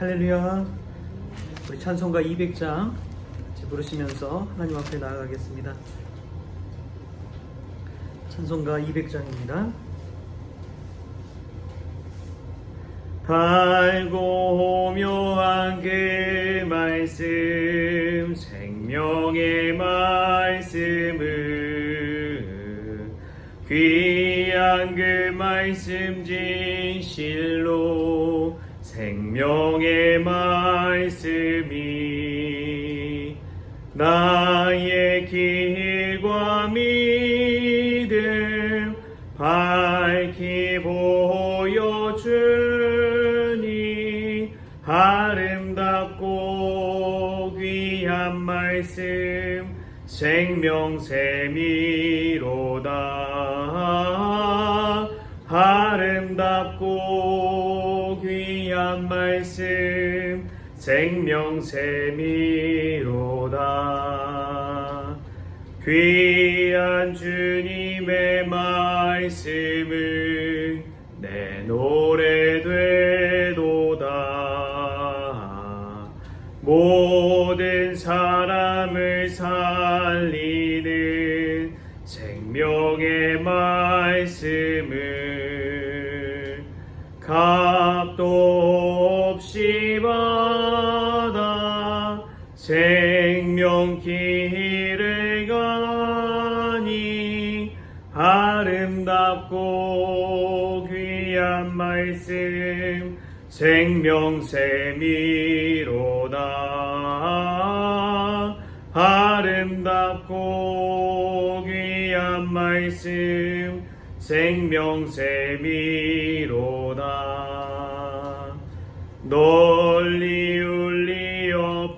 할렐루야. 우리 찬송가 200장 같이 부르시면서 하나님 앞에 나아가겠습니다. 찬송가 200장입니다. 달고 묘한 그 말씀, 생명의 말씀을, 귀한 그 말씀 진실로, 생명의 말씀이 나의 길과 믿음 밝히 보여주니, 아름답고 귀한 말씀 생명샘이로다. 아름답고 귀한 말씀 생명샘이로다. 귀한 주님의 말씀은 내 노래 되도다. 모든 사람을 살리는 생명의 말씀을 값도 없이 받아 생명 길을 가니, 아름답고 귀한 말씀 생명샘이로다. 아름답고 귀한 말씀 생명샘이로다. 널리 울리어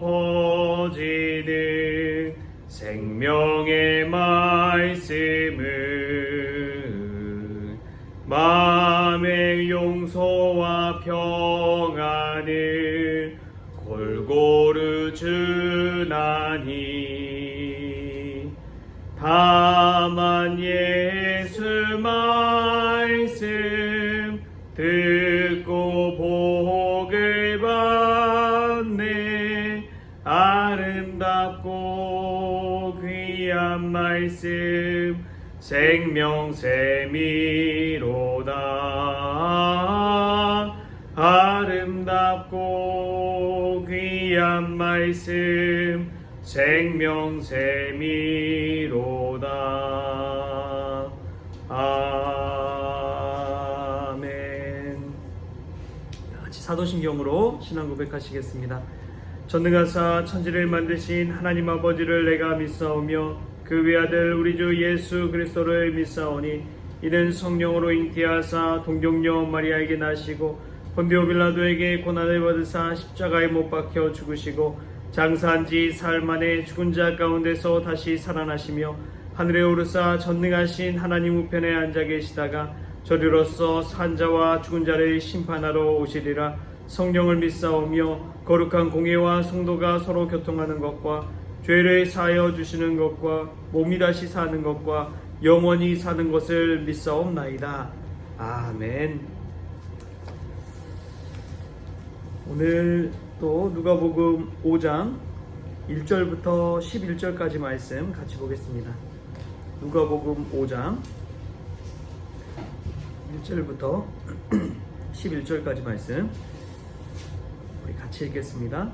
퍼지는 생명의 말씀은 마음의 용서와 평안을 골고루 주나니, 다만 예수 말씀 듣고 복을 받네. 아름답고 귀한 말씀 생명샘이로다. 아름답고 귀한 말씀 생명샘이로다. 아멘. 같이 사도신경으로 신앙 고백하시겠습니다. 전능하사 천지를 만드신 하나님 아버지를 내가 믿사오며 그 외아들 우리 주 예수 그리스도를 믿사오니, 이는 성령으로 잉태하사 동정녀 마리아에게 나시고 본디오 빌라도에게 고난을 받으사 십자가에 못 박혀 죽으시고 장사한 지 사흘 만에 죽은 자 가운데서 다시 살아나시며 하늘에 오르사 전능하신 하나님 우편에 앉아 계시다가 저리로서 산 자와 죽은 자를 심판하러 오시리라. 성령을 믿사오며 거룩한 공예와 성도가 서로 교통하는 것과 죄를 사하여 주시는 것과 몸이 다시 사는 것과 영원히 사는 것을 믿사옵나이다. 아멘. 오늘 또 누가복음 5장 1절부터 11절까지 말씀 같이 보겠습니다. 누가복음 5장 1절부터 11절까지 말씀 우리 같이 읽겠습니다.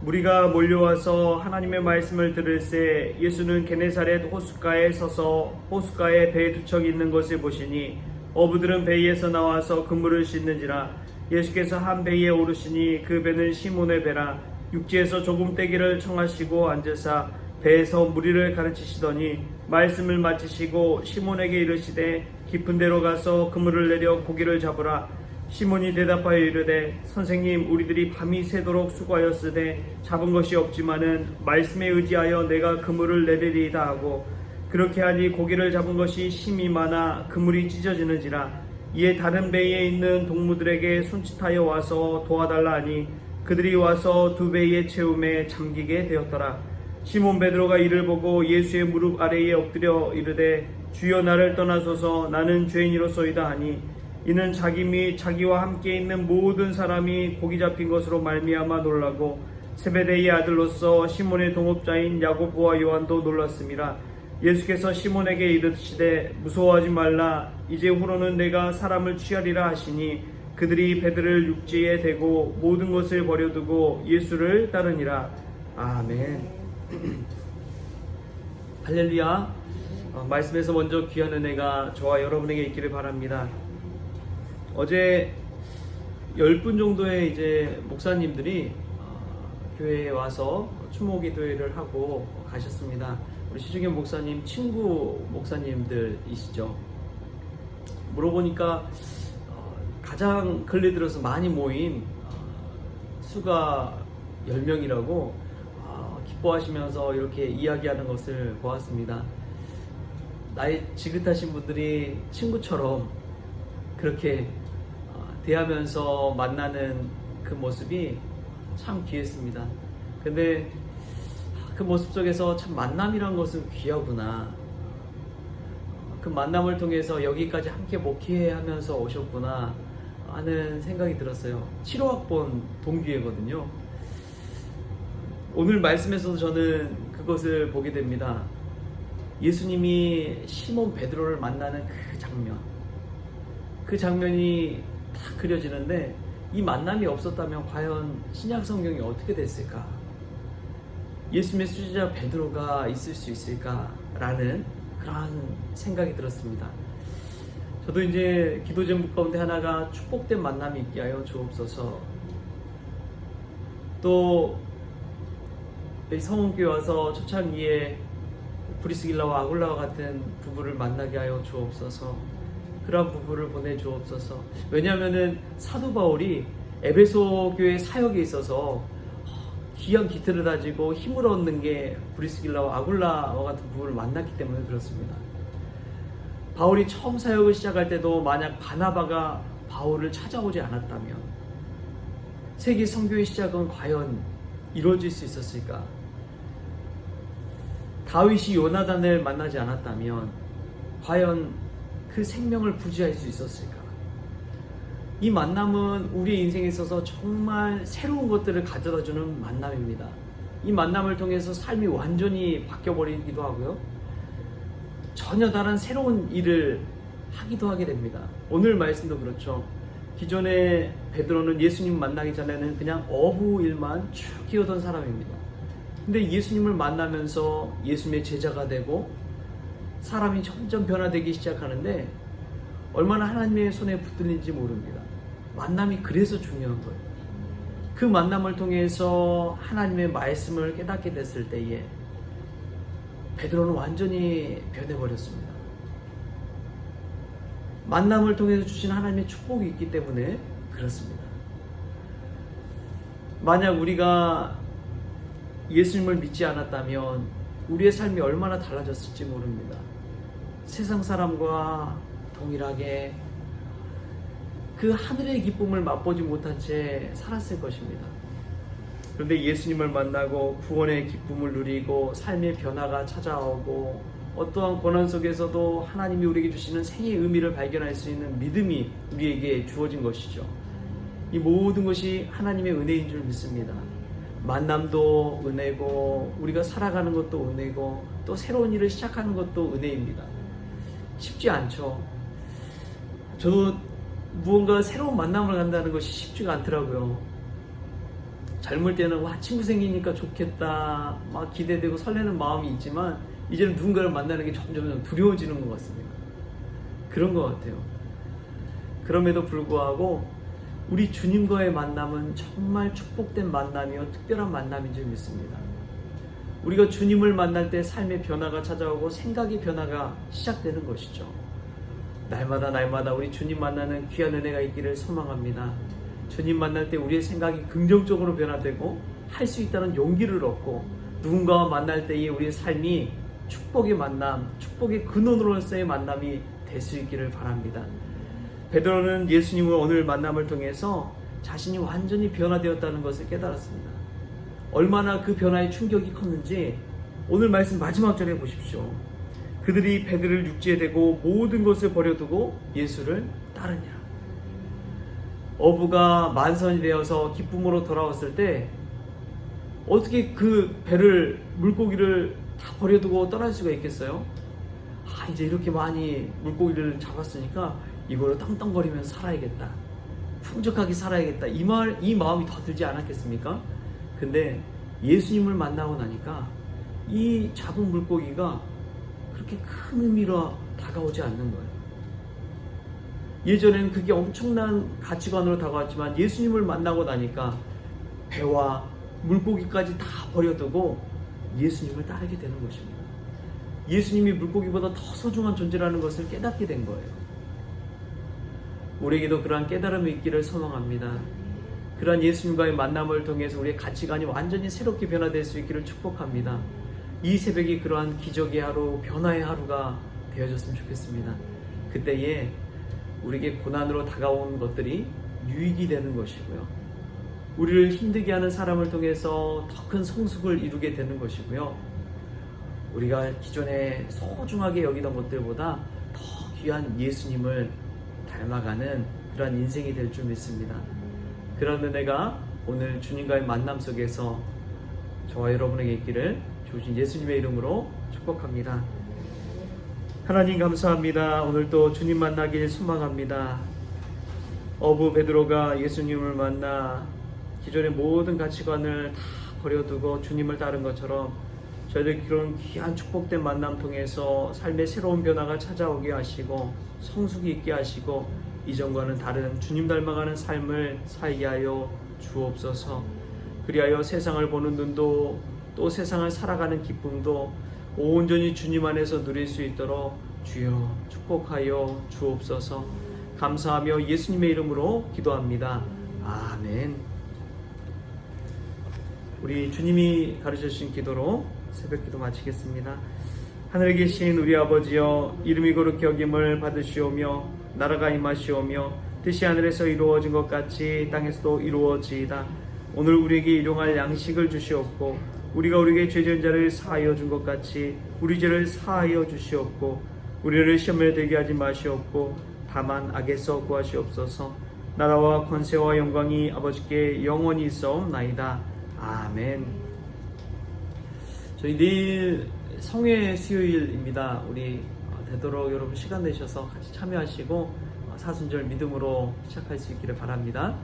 무리가 몰려와서 하나님의 말씀을 들을새 예수는 게네사렛 호숫가에 서서 호숫가에 배 두 척이 있는 것을 보시니 어부들은 배에서 나와서 그물을 씻는지라. 예수께서 한 배에 오르시니 그 배는 시몬의 배라. 육지에서 조금 떼기를 청하시고 앉으사 배에서 무리를 가르치시더니 말씀을 마치시고 시몬에게 이르시되 깊은 데로 가서 그물을 내려 고기를 잡으라. 시몬이 대답하여 이르되 선생님, 우리들이 밤이 새도록 수고하였으되 잡은 것이 없지만은 말씀에 의지하여 내가 그물을 내리리이다 하고, 그렇게 하니 고기를 잡은 것이 심이 많아 그물이 찢어지는지라. 이에 다른 배에 있는 동무들에게 손짓하여 와서 도와달라 하니 그들이 와서 두 배의 채움에 잠기게 되었더라. 시몬 베드로가 이를 보고 예수의 무릎 아래에 엎드려 이르되 주여, 나를 떠나소서, 나는 죄인이로소이다 하니 이는 자기 및 자기와 함께 있는 모든 사람이 고기 잡힌 것으로 말미암아 놀라고 세베대의 아들로서 시몬의 동업자인 야고보와 요한도 놀랐습니다. 예수께서 시몬에게 이르시되 무서워하지 말라. 이제 후로는 내가 사람을 취하리라 하시니 그들이 베드로를 육지에 대고 모든 것을 버려두고 예수를 따르니라. 아멘. 할렐루야. 말씀에서 먼저 귀한 은혜가 저와 여러분에게 있기를 바랍니다. 어제 10분 정도의 이제 목사님들이 교회에 와서 추모 기도회를 하고 가셨습니다. 우리 시중현 목사님 친구 목사님들이시죠. 물어보니까 가장 근래 들어서 많이 모인 수가 10명이라고 기뻐하시면서 이렇게 이야기하는 것을 보았습니다. 나이 지긋하신 분들이 친구처럼 그렇게 대하면서 만나는 그 모습이 참 귀했습니다. 근데 그 모습 속에서 참 만남이란 것은 귀하구나. 그 만남을 통해서 여기까지 함께 목회하면서 오셨구나 하는 생각이 들었어요. 7호학번 동기회거든요. 오늘 말씀에서도 저는 그것을 보게 됩니다. 예수님이 시몬 베드로를 만나는 그 장면이 딱 그려지는데, 이 만남이 없었다면 과연 신약 성경이 어떻게 됐을까? 예수님의 수제자 베드로가 있을 수 있을까라는 그러한 생각이 들었습니다. 저도 이제 기도 제목 가운데 하나가 축복된 만남이 있게 하여 주옵소서. 또 성원교회 와서 초창기에 브리스길라와 아굴라와 같은 부부를 만나게 하여 주옵소서. 그러한 부부를 보내주옵소서. 왜냐하면은 사도 바울이 에베소 교회 사역에 있어서 귀한 기틀을 다지고 힘을 얻는 게 브리스길라와 아굴라와 같은 부부를 만났기 때문에 그렇습니다. 바울이 처음 사역을 시작할 때도 만약 바나바가 바울을 찾아오지 않았다면 세계 선교의 시작은 과연 이루어질 수 있었을까? 다윗이 요나단을 만나지 않았다면 과연 그 생명을 부지할 수 있었을까? 이 만남은 우리의 인생에 있어서 정말 새로운 것들을 가져다주는 만남입니다. 이 만남을 통해서 삶이 완전히 바뀌어버리기도 하고요, 전혀 다른 새로운 일을 하기도 하게 됩니다. 오늘 말씀도 그렇죠. 기존에 베드로는 예수님 만나기 전에는 그냥 어부 일만 쭉 키우던 사람입니다. 근데 예수님을 만나면서 예수님의 제자가 되고 사람이 점점 변화되기 시작하는데 얼마나 하나님의 손에 붙들린지 모릅니다. 만남이 그래서 중요한 거예요. 그 만남을 통해서 하나님의 말씀을 깨닫게 됐을 때에 베드로는 완전히 변해버렸습니다. 만남을 통해서 주신 하나님의 축복이 있기 때문에 그렇습니다. 만약 우리가 예수님을 믿지 않았다면 우리의 삶이 얼마나 달라졌을지 모릅니다. 세상 사람과 동일하게 그 하늘의 기쁨을 맛보지 못한 채 살았을 것입니다. 그런데 예수님을 만나고 구원의 기쁨을 누리고 삶의 변화가 찾아오고 어떠한 고난 속에서도 하나님이 우리에게 주시는 생의 의미를 발견할 수 있는 믿음이 우리에게 주어진 것이죠. 이 모든 것이 하나님의 은혜인 줄 믿습니다. 만남도 은혜고 우리가 살아가는 것도 은혜고 또 새로운 일을 시작하는 것도 은혜입니다. 쉽지 않죠. 저도 무언가 새로운 만남을 간다는 것이 쉽지가 않더라고요. 젊을 때는 와 친구 생기니까 좋겠다 막 기대되고 설레는 마음이 있지만 이제는 누군가를 만나는 게 점점 두려워지는 것 같습니다. 그런 것 같아요. 그럼에도 불구하고 우리 주님과의 만남은 정말 축복된 만남이요 특별한 만남인 줄 믿습니다. 우리가 주님을 만날 때 삶의 변화가 찾아오고 생각의 변화가 시작되는 것이죠. 날마다 우리 주님 만나는 귀한 은혜가 있기를 소망합니다. 주님 만날 때 우리의 생각이 긍정적으로 변화되고 할 수 있다는 용기를 얻고 누군가와 만날 때에 우리의 삶이 축복의 만남, 축복의 근원으로서의 만남이 될 수 있기를 바랍니다. 베드로는 예수님과 오늘 만남을 통해서 자신이 완전히 변화되었다는 것을 깨달았습니다. 얼마나 그 변화의 충격이 컸는지 오늘 말씀 마지막 절에 보십시오. 그들이 베드로를 육지에 대고 모든 것을 버려두고 예수를 따르니라. 어부가 만선이 되어서 기쁨으로 돌아왔을 때 어떻게 그 배를 물고기를 다 버려두고 떠날 수가 있겠어요? 아, 이제 이렇게 많이 물고기를 잡았으니까 이걸로 떵떵거리면서 살아야겠다, 풍족하게 살아야겠다, 이 마음이 더 들지 않았겠습니까? 근데 예수님을 만나고 나니까 이 잡은 물고기가 그렇게 큰 의미로 다가오지 않는 거예요. 예전에는 그게 엄청난 가치관으로 다가왔지만 예수님을 만나고 나니까 배와 물고기까지 다 버려두고 예수님을 따르게 되는 것입니다. 예수님이 물고기보다 더 소중한 존재라는 것을 깨닫게 된 거예요. 우리에게도 그러한 깨달음이 있기를 소망합니다. 그러한 예수님과의 만남을 통해서 우리의 가치관이 완전히 새롭게 변화될 수 있기를 축복합니다. 이 새벽이 그러한 기적의 하루, 변화의 하루가 되어졌으면 좋겠습니다. 그때에 우리에게 고난으로 다가온 것들이 유익이 되는 것이고요, 우리를 힘들게 하는 사람을 통해서 더 큰 성숙을 이루게 되는 것이고요, 우리가 기존에 소중하게 여기던 것들보다 더 귀한 예수님을 닮아가는 그런 인생이 될 줄 믿습니다. 그런 은혜가 오늘 주님과의 만남 속에서 저와 여러분에게 있기를 주신 예수님의 이름으로 축복합니다. 하나님 감사합니다. 오늘 또 주님 만나길 소망합니다. 어부 베드로가 예수님을 만나 기존의 모든 가치관을 다 버려두고 주님을 따른 것처럼 저희들 그런 귀한 축복된 만남 통해서 삶의 새로운 변화가 찾아오게 하시고 성숙이 있게 하시고 이전과는 다른 주님 닮아가는 삶을 살게 하여 주옵소서. 그리하여 세상을 보는 눈도 또 세상을 살아가는 기쁨도 온전히 주님 안에서 누릴 수 있도록 주여 축복하여 주옵소서. 감사하며 예수님의 이름으로 기도합니다. 아멘. 우리 주님이 가르쳐주신 기도로 새벽기도 마치겠습니다. 하늘에 계신 우리 아버지여, 이름이 거룩히 여김을 받으시오며 나라가 임하시오며 뜻이 하늘에서 이루어진 것 같이 땅에서도 이루어지이다. 오늘 우리에게 일용할 양식을 주시옵고 우리가 우리에게 죄 지은 자를 사하여 준 것 같이 우리 죄를 사하여 주시옵고 우리를 시험에 들게 하지 마시옵고 다만 악에서 구하시옵소서. 나라와 권세와 영광이 아버지께 영원히 있사옵나이다. 아멘. 저희 내일 성회 수요일입니다. 우리 되도록 여러분 시간 내셔서 같이 참여하시고 사순절 믿음으로 시작할 수 있기를 바랍니다.